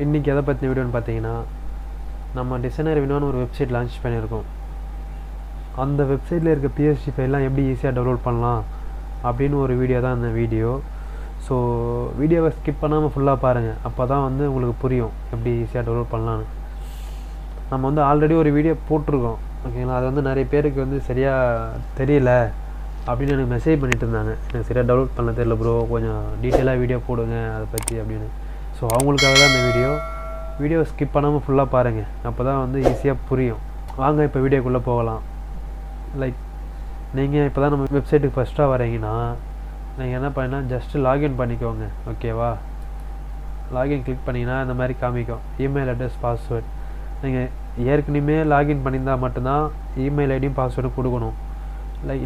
இன்றைக்கி எதை பற்றின வீடியோன்னு பார்த்தீங்கன்னா, நம்ம டிசைனர் வினோன்னு ஒரு வெப்சைட் லான்ச் பண்ணியிருக்கோம். அந்த வெப்சைட்டில் இருக்க பிஎஸ்டி ஃபைல்லாம் எப்படி ஈஸியாக டவுன்லோட் பண்ணலாம் அப்படின்னு ஒரு வீடியோ தான் இந்த வீடியோ. ஸோ வீடியோவை ஸ்கிப் பண்ணாமல் ஃபுல்லாக பாருங்கள், அப்போ தான் வந்து உங்களுக்கு புரியும் எப்படி ஈஸியாக டவுன்லோட் பண்ணலான்னு. நம்ம வந்து ஆல்ரெடி ஒரு வீடியோ போட்டிருக்கோம், ஓகேங்களா. அது வந்து நிறைய பேருக்கு வந்து சரியாக தெரியல அப்படின்னு எனக்கு மெசேஜ் பண்ணிட்டு இருந்தாங்க. எனக்கு சரியாக டவுன்லோட் பண்ண தெரியல ப்ரோ, கொஞ்சம் டீட்டெயிலாக வீடியோ போடுங்க அதை பற்றி அப்படின்னு. ஸோ அவங்களுக்காக தான் இந்த வீடியோ ஸ்கிப் பண்ணாமல் ஃபுல்லாக பாருங்கள், அப்போ தான் வந்து ஈஸியாக புரியும். வாங்க இப்போ வீடியோக்குள்ளே போகலாம். லைக் நீங்கள் இப்போ தான் நம்ம வெப்சைட்டுக்கு ஃபஸ்ட்டாக வரீங்கன்னா நீங்கள் என்ன பண்ணினா ஜஸ்ட்டு லாகின் பண்ணிக்கோங்க, ஓகேவா. லாகின் கிளிக் பண்ணிங்கன்னா இந்த மாதிரி காமிக்கும் இமெயில் அட்ரஸ் பாஸ்வேர்ட். நீங்கள் ஏற்கனவே லாகின் பண்ணியிருந்தால் மட்டும்தான் இமெயில் ஐடியும் பாஸ்வேர்டும் கொடுக்கணும்.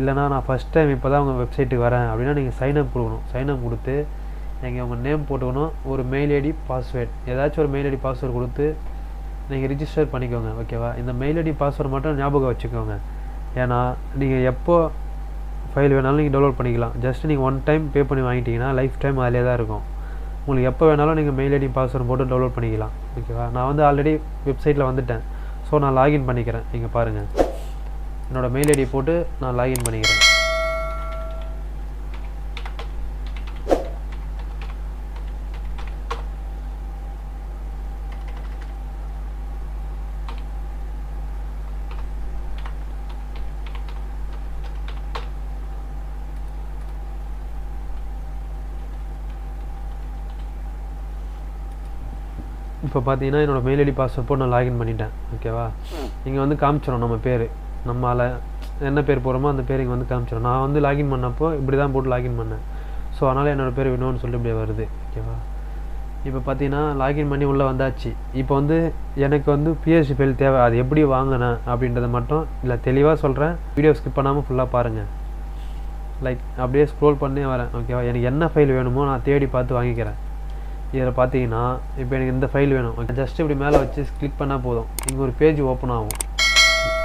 இல்லைனா நான் ஃபஸ்ட் டைம் இப்போ தான் உங்கள் வெப்சைட்டுக்கு வரேன் அப்படின்னா நீங்கள் சைன்அப் கொடுக்கணும். சைன்அப் கொடுத்து நீங்கள் உங்கள் நேம் போட்டுக்கணும், ஒரு மெயில் ஐடி பாஸ்வேர்ட், ஏதாச்சும் ஒரு மெயில் ஐடி பாஸ்வேர்டு கொடுத்து நீங்கள் ரிஜிஸ்டர் பண்ணிக்கோங்க, ஓகேவா. இந்த மெயில் ஐடி பாஸ்வேர்டு மட்டும் ஞாபகம் வச்சுக்கோங்க. ஏன்னா நீங்கள் எப்போ ஃபைல் வேணாலும் நீங்கள் டவுன்லோட் பண்ணிக்கலாம். ஜஸ்ட் நீங்கள் ஒன் டைம் பே பண்ணி வாங்கிட்டீங்கன்னா லைஃப் டைம் அதிலே தான் இருக்கும். உங்களுக்கு எப்போ வேணாலும் நீங்கள் மெயில் ஐடி பாஸ்வேர்டு போட்டு டவுன்லோட் பண்ணிக்கலாம், ஓகேவா. நான் வந்து ஆல்ரெடி வெப்சைட்டில் வந்துட்டேன், ஸோ நான் லாகின் பண்ணிக்கிறேன். நீங்கள் பாருங்கள், என்னோடய மெயில் ஐடி போட்டு நான் லாகின் பண்ணிக்கிறேன். இப்போ பார்த்தீங்கன்னா என்னோடய மெயில் ஐடி பாஸ்வேர்ட் போட்டு நான் லாகின் பண்ணிட்டேன், ஓகேவா. இங்கே வந்து காமிச்சிடும் நம்ம பேர், நம்மளால் என்ன பேர் போகிறோமோ அந்த பேர் இங்கே வந்து காமிச்சிடும். நான் வந்து லாகின் பண்ணப்போ இப்படி தான் போட்டு லாகின் பண்ணேன். ஸோ அதனால் என்னோடய பேர் வினோன்னு சொல்லிட்டு இப்படியே வருது, ஓகேவா. இப்போ பார்த்தீங்கன்னா லாகின் பண்ணி உள்ளே வந்தாச்சு. இப்போ வந்து எனக்கு வந்து பிஎஸ்டி ஃபைல் தேவை, அது எப்படி வாங்கினேன் அப்படின்றத மட்டும் இல்லை தெளிவாக சொல்கிறேன். வீடியோ ஸ்கிப் பண்ணாமல் ஃபுல்லாக பாருங்கள். லைக் அப்படியே ஸ்க்ரோல் பண்ணி வரேன், ஓகேவா. எனக்கு என்ன ஃபைல் வேணுமோ நான் தேடி பார்த்து வாங்கிக்கிறேன். இதில் பார்த்தீங்கன்னா இப்போ எனக்கு இந்த ஃபைல் வேணும், ஜஸ்ட் இப்படி மேலே வச்சு கிளிக் பண்ணால் போதும், இங்கே ஒரு பேஜ் ஓப்பன் ஆகும்.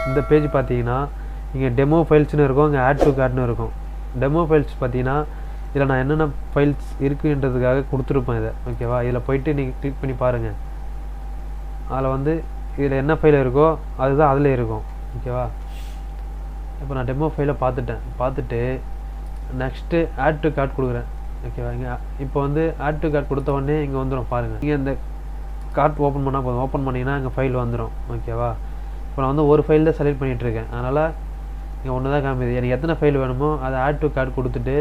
இந்த பேஜ் பார்த்தீங்கன்னா இங்கே டெமோ ஃபைல்ஸ்னு இருக்கும், இங்கே ஆட் டு கார்ட்னு இருக்கும். டெமோ ஃபைல்ஸ் பார்த்தீங்கன்னா இதில் நான் என்னென்ன ஃபைல்ஸ் இருக்குன்றதுக்காக கொடுத்துருப்பேன் இதை, ஓகேவா. இதில் போயிட்டு நீங்கள் கிளிக் பண்ணி பாருங்கள். அதில் வந்து இதில் என்ன ஃபைல் இருக்கோ அதுதான் அதில் இருக்கும், ஓகேவா. இப்போ நான் டெமோ ஃபைலை பார்த்துட்டு நெக்ஸ்ட்டு ஆட் டு கார்ட் கொடுக்குறேன், ஓகேவா. இங்கே இப்போ வந்து ஆட் டு கார்ட் கொடுத்த உடனே இங்கே வந்துடும் பாருங்கள். இங்கே இந்த கார்ட் ஓப்பன் பண்ணால் போதும், ஓப்பன் பண்ணிங்கன்னா இங்கே ஃபைல் வந்துடும், ஓகேவா. இப்போ நான் வந்து ஒரு ஃபைல் தான் செலக்ட் பண்ணிகிட்ருக்கேன், அதனால் இங்கே ஒன்று தான் காமிது. எனக்கு எத்தனை ஃபைல் வேணுமோ அதை ஆட் டு கார்ட் கொடுத்துட்டு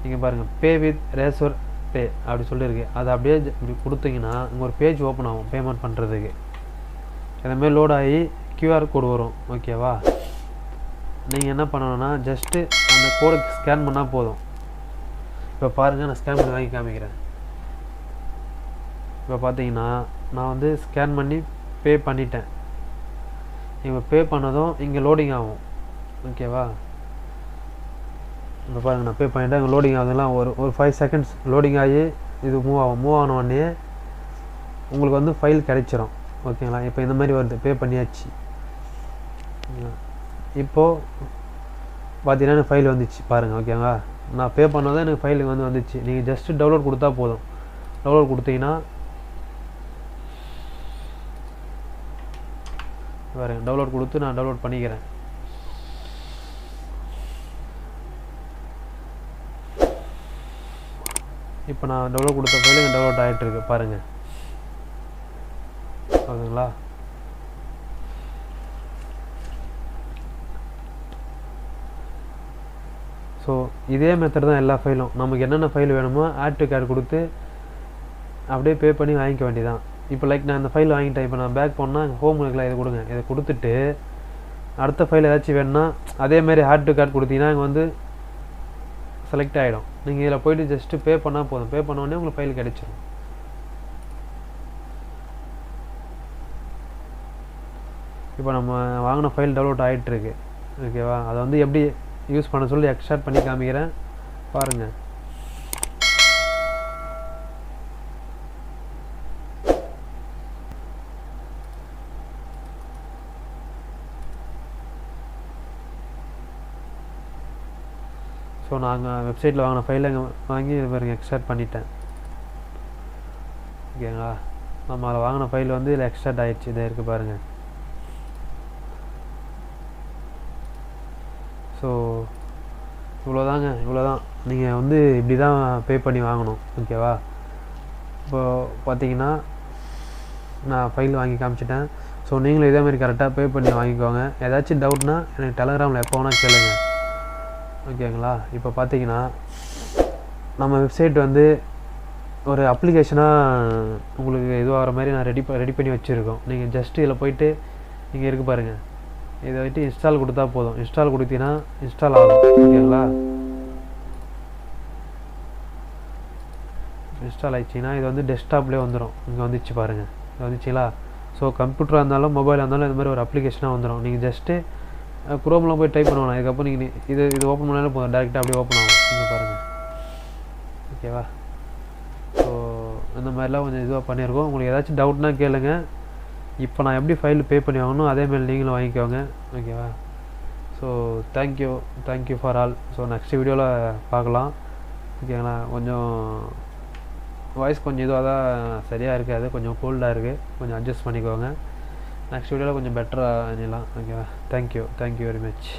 இங்கே பாருங்கள் பே வித் ரேசர் பே அப்படி சொல்லியிருக்கு. அதை அப்படியே இப்படி கொடுத்தீங்கன்னா இங்கே ஒரு பேஜ் ஓப்பன் ஆகும் பேமெண்ட் பண்ணுறதுக்கு. இதுமாரி லோட் ஆகி கியூஆர் கோடு வரும், ஓகேவா. நீங்கள் என்ன பண்ணணுன்னா ஜஸ்ட்டு அந்த கோடை ஸ்கேன் பண்ணால் போதும். இப்போ பாருங்கள், நான் ஸ்கேன் பண்ணி வாங்கி காமிக்கிறேன். இப்போ பார்த்தீங்கன்னா நான் வந்து ஸ்கேன் பண்ணி பே பண்ணிட்டேன். இப்போ பே பண்ணதும் இங்கே லோடிங் ஆகும், ஓகேவா. இப்போ பாருங்கள், நான் பே பண்ணிட்டேன், இங்கே லோடிங் ஆகுதுலாம். ஒரு 5 செகண்ட்ஸ் லோடிங் ஆகி இது மூவ் ஆன உடனே உங்களுக்கு வந்து ஃபைல் கிடைச்சிரும், ஓகேங்களா. இப்போ இந்த மாதிரி வருது, பே பண்ணியாச்சு. இப்போது பார்த்தீங்கன்னா எனக்கு ஃபைல் வந்துச்சு பாருங்கள், ஓகேவா. நான் பே பண்ணதான் எனக்கு ஃபைலுக்கு வந்துச்சு. நீங்கள் ஜஸ்ட்டு டவுன்லோட் கொடுத்தா போதும். டவுன்லோட் கொடுத்தீங்கன்னா பாருங்கள், டவுன்லோட் கொடுத்து நான் டவுன்லோட் பண்ணிக்கிறேன். இப்போ நான் டவுன்லோட் கொடுத்த ஃபைல் இங்கே டவுன்லோட் ஆகிட்டுருக்கு பாருங்கள், ஓகேங்களா. ஸோ இதே மெத்தட் தான் எல்லா ஃபைலும். நமக்கு என்னென்ன ஃபைல் வேணுமோ ஆட் டு கார்டு கொடுத்து அப்படியே பே பண்ணி வாங்கிக்க வேண்டியதான். இப்போ லைக் நான் இந்த ஃபைல் வாங்கிட்டேன், இப்போ நான் பேக் பண்ணால் ஹோம் இருக்குல்ல, இதை கொடுங்க. இதை கொடுத்துட்டு அடுத்த ஃபைல் ஏதாச்சும் வேணுன்னா அதேமாதிரி ஆட் டு கார்டு கொடுத்தீங்கன்னா இங்கே வந்து செலக்ட் ஆகிடும். நீங்கள் இதில் போய்ட்டு ஜஸ்ட்டு பே பண்ணால் போதும். பே பண்ண உடனே உங்களுக்கு ஃபைல் கிடைச்சிடும். இப்போ நம்ம வாங்கின ஃபைல் டவுன்லோட் ஆகிட்டுருக்கு, ஓகேவா. அதை வந்து எப்படி யூஸ் பண்ண சொல்லி எக்ஸ்ட்ராக்ட் பண்ணி காமிக்கிறேன் பாருங்கள். ஸோ நாங்கள் வெப்சைட்டில் வாங்கின ஃபைலை வாங்கி இது பாருங்கள் எக்ஸ்ட்ராக்ட் பண்ணிட்டேன், ஓகேங்களா. நம்ம அதில் வாங்கின ஃபைல் வந்து இதில் எக்ஸ்ட்ராக்ட் ஆகிடுச்சு. இதை இருக்குது பாருங்கள். ஸோ இவ்வளோதாங்க, இவ்வளோதான். நீங்கள் வந்து இப்படி தான் பே பண்ணி வாங்கணும். ஓகேவா? இப்போது பார்த்தீங்கன்னா நான் ஃபைல் வாங்கி காமிச்சிட்டேன். ஸோ நீங்களும் இதேமாதிரி கரெக்டாக பே பண்ணி வாங்கிக்கோங்க. ஏதாச்சும் டவுட்னா எனக்கு டெலகிராமில் எப்போ வேணால் கேளுங்க. ஓகேங்களா? இப்போ பார்த்தீங்கன்னா நம்ம வெப்சைட் வந்து ஒரு அப்ளிகேஷனாக உங்களுக்கு இதுவாகிற மாதிரி நான் ரெடி பண்ணி வச்சுருக்கோம். நீங்கள் ஜஸ்ட்டு இதில் போய்ட்டு இங்கே இருக்குது பாருங்கள், இதை வந்துட்டு இன்ஸ்டால் கொடுத்தா போதும். இன்ஸ்டால் கொடுத்தீங்கன்னா இன்ஸ்டால் ஆகும். ஓகேங்களா? இன்ஸ்டால் ஆகிடுச்சிங்கன்னா இது வந்து டெஸ்க்டாப்லேயே வந்துடும். இங்கே வந்துச்சு பாருங்கள், இது வந்துச்சுங்களா? ஸோ கம்ப்யூட்டராக இருந்தாலும் மொபைலாக இருந்தாலும் இந்த மாதிரி ஒரு அப்ளிகேஷனாக வந்துடும். நீங்கள் ஜஸ்ட்டு குரோமில் போய் டைப் பண்ணுவோம். அதுக்கப்புறம் நீங்கள் இது ஓப்பன் பண்ணாலும் போதும், டேரெக்டாக அப்படியே ஓப்பன் ஆகும். இங்கே பாருங்கள். ஓகேவா? ஸோ இந்த மாதிரிலாம் கொஞ்சம் இதுவாக பண்ணியிருக்கோம். உங்களுக்கு ஏதாச்சும் டவுட்னா கேளுங்க. இப்போ நான் எப்படி ஃபைல் பே பண்ணி வாங்கணும் அதேமாதிரி நீங்களும் வாங்கிக்கோங்க. ஓகேவா? So thank you for all. So next வீடியோவில் பார்க்கலாம். ஓகேங்களா? கொஞ்சம் வாய்ஸ் கொஞ்சம் இதுவாக தான் சரியாக இருக்காது, கொஞ்சம் கோல்டாக இருக்குது, கொஞ்சம் அட்ஜஸ்ட் பண்ணிக்கோங்க. நெக்ஸ்ட் வீடியோவில் கொஞ்சம் பெட்டராக பண்ணிடலாம். ஓகேவா? Thank you very much.